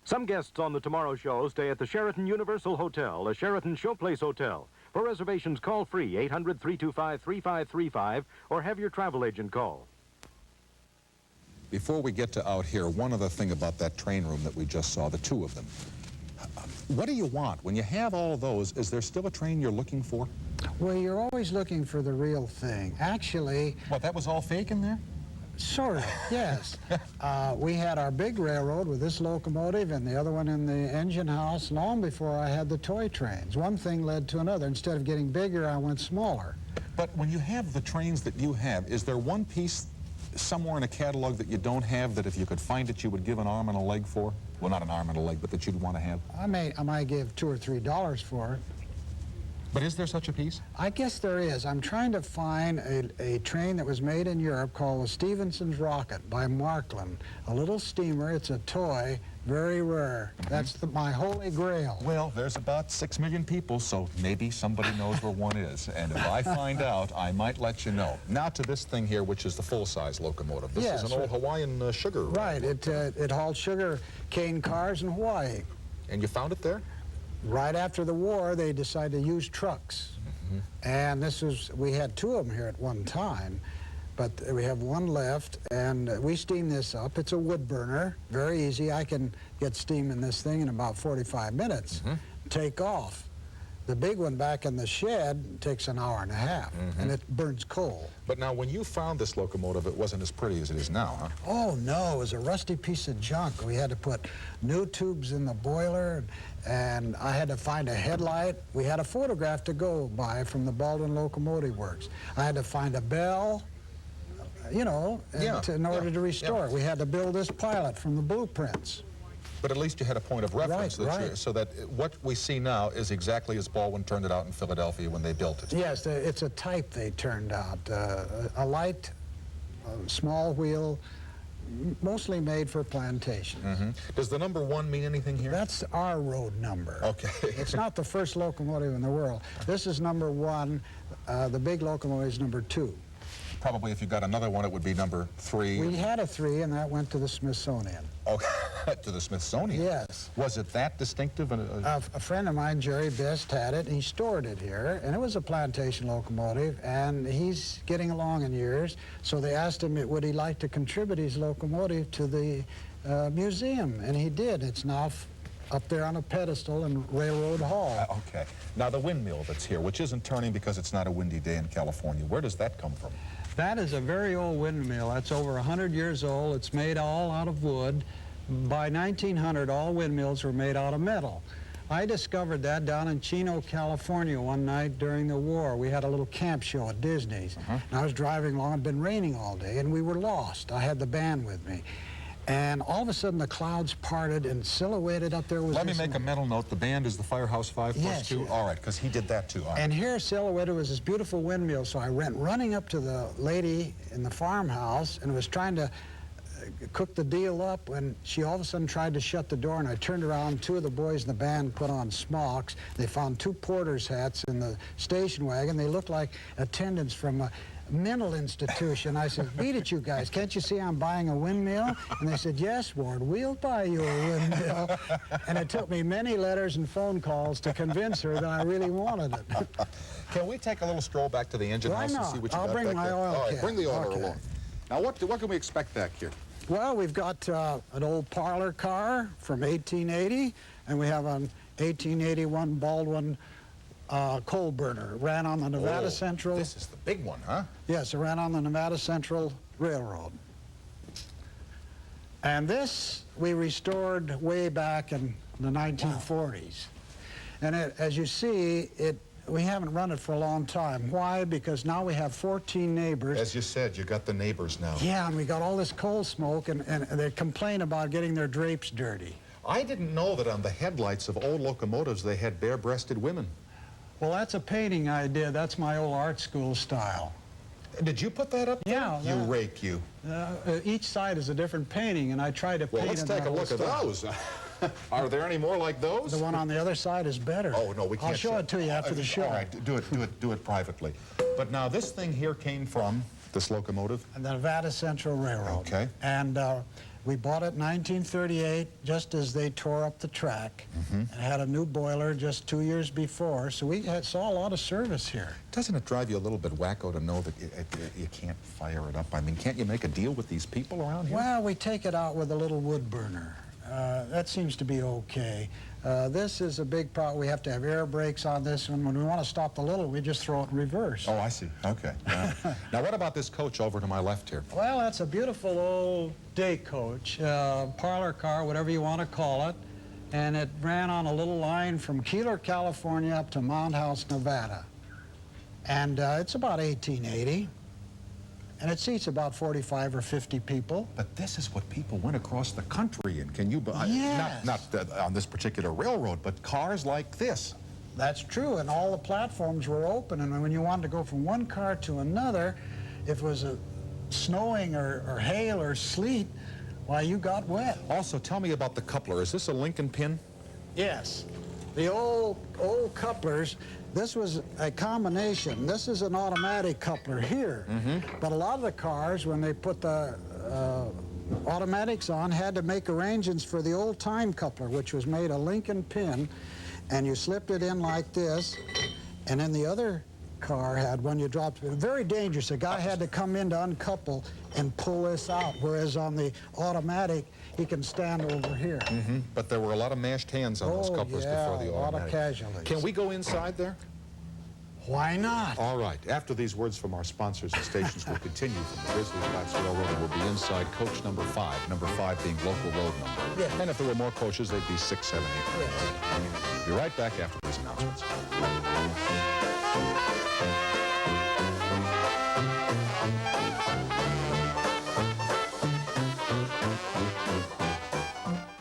Some guests on the Tomorrow Show stay at the Sheraton Universal Hotel, a Sheraton Showplace Hotel. For reservations, call free 800-325-3535 or have your travel agent call. Before we get to out here, one other thing about that train room that we just saw, the two of them. What do you want? When you have all of those, is there still a train you're looking for? Well, you're always looking for the real thing. Actually... What, that was all fake in there? Sort of, yes. We had our big railroad with this locomotive and the other one in the engine house long before I had the toy trains. One thing led to another. Instead of getting bigger, I went smaller. But when you have the trains that you have, is there one piece somewhere in a catalog that you don't have that if you could find it you would give an arm and a leg for? Well, not an arm and a leg, but that you'd want to have? I might give $2 or $3 for it. But is there such a piece? I guess there is. I'm trying to find a train that was made in Europe called the Stephenson's Rocket by Markland. A little steamer. It's a toy, very rare. That's my holy grail. Well, there's about 6 million people, so maybe somebody knows where one is. And if I find out, I might let you know. Now to this thing here, which is the full-size locomotive. This is an old Hawaiian sugar. Right. It hauled sugar cane cars in Hawaii. And you found it there? Right after the war, they decided to use trucks. And we had two of them here at one time, but we have one left, and we steam this up. It's a wood burner, very easy. I can get steam in this thing in about 45 minutes, take off. The big one back in the shed takes an hour and a half, and it burns coal. But now, when you found this locomotive, it wasn't as pretty as it is now, huh? Oh, no, it was a rusty piece of junk. We had to put new tubes in the boiler, and I had to find a headlight. We had a photograph to go by from the Baldwin Locomotive Works. I had to find a bell, you know, in order to restore it. We had to build this pilot from the blueprints. But at least you had a point of reference, right. So that what we see now is exactly as Baldwin turned it out in Philadelphia when they built it. Yes, it's a type they turned out. A light, small wheel, mostly made for plantation. Does the number 1 mean anything here? That's our road number. Okay. It's not the first locomotive in the world. This is number 1. The big locomotive is number 2. Probably if you got another one, it would be number 3. We had a 3, and that went to the Smithsonian. Oh, to the Smithsonian? Yes. Was it that distinctive? A friend of mine, Jerry Best, had it. He stored it here, and it was a plantation locomotive, and he's getting along in years, so they asked him would he like to contribute his locomotive to the museum, and he did. It's now up there on a pedestal in Railroad Hall. Okay. Now, the windmill that's here, which isn't turning because it's not a windy day in California, where does that come from? That is a very old windmill. That's over 100 years old. It's made all out of wood. By 1900, all windmills were made out of metal. I discovered that down in Chino, California one night during the war. We had a little camp show at Disney's. And I was driving along. It had been raining all day, and we were lost. I had the band with me. And all of a sudden, the clouds parted, and silhouetted up there was... Let me make a mental note. The band is the Firehouse 5 plus 2? Yes. All right, because he did that too. And here, silhouetted was this beautiful windmill, so I went running up to the lady in the farmhouse and was trying to cook the deal up when she all of a sudden tried to shut the door, and I turned around. 2 of the boys in the band put on smocks. They found 2 porter's hats in the station wagon. They looked like attendants from a mental institution. I said, beat it, you guys. Can't you see I'm buying a windmill? And they said, yes, Ward, we'll buy you a windmill. And it took me many letters and phone calls to convince her that I really wanted it. Can we take a little stroll back to the engine house and see what you got back there? I'll bring my oil All right, can. bring the oil along. Now, what can we expect back here? Well, we've got an old parlor car from 1880, and we have an 1881 Baldwin coal burner. It ran on the Nevada Central. This is the big one, huh? Yes, it ran on the Nevada Central Railroad. And this we restored way back in the 1940s. And as you see, we haven't run it for a long time. Why? Because now we have 14 neighbors. As you said, you got the neighbors now. Yeah, and we got all this coal smoke, and they complain about getting their drapes dirty. I didn't know that on the headlights of old locomotives they had bare-breasted women. Well, that's a painting I did. That's my old art school style. Did you put that up there? Yeah. You rake, you. Each side is a different painting, and I try to paint it. Well, let's take a look at those. Are there any more like those? The one on the other side is better. Oh, no, we can't. I'll show it to you after the show. All right, do it privately. But now this thing here came from this locomotive? The Nevada Central Railroad. Okay. And We bought it in 1938, just as they tore up the track. And had a new boiler just 2 years before, so we saw a lot of service here. Doesn't it drive you a little bit wacko to know that you can't fire it up? I mean, can't you make a deal with these people around here? Well, we take it out with a little wood burner. That seems to be okay. This is a big problem. We have to have air brakes on this, and when we want to stop the little, we just throw it in reverse. Oh, I see. Okay. Now, what about this coach over to my left here? Well, that's a beautiful old day coach, parlor car, whatever you want to call it, and it ran on a little line from Keeler, California up to Mount House, Nevada. And it's about 1880. And it seats about 45 or 50 people. But this is what people went across the country in. Can you... Yes. Not on this particular railroad, but cars like this. That's true, and all the platforms were open, and when you wanted to go from one car to another, if it was snowing or hail or sleet, why, you got wet. Also, tell me about the coupler. Is this a Lincoln pin? Yes. The old couplers, this was a combination. This is an automatic coupler here. But a lot of the cars, when they put the automatics on, had to make arrangements for the old time coupler, which was made a Lincoln pin, and you slipped it in like this, and then the other car had one you dropped. Very dangerous. A guy had to come in to uncouple and pull this out, whereas on the automatic, he can stand over here. But there were a lot of mashed hands on those couplers before the automatic. a lot of casualties. Can we go inside there? Why not? All right. After these words from our sponsors and stations, we'll continue from the Grizzly Flats Railroad, and we'll be inside coach number 5, number 5 being local road number. Yeah. And if there were more coaches, they'd be 6, 7, 8. Yes. Be right back after these announcements.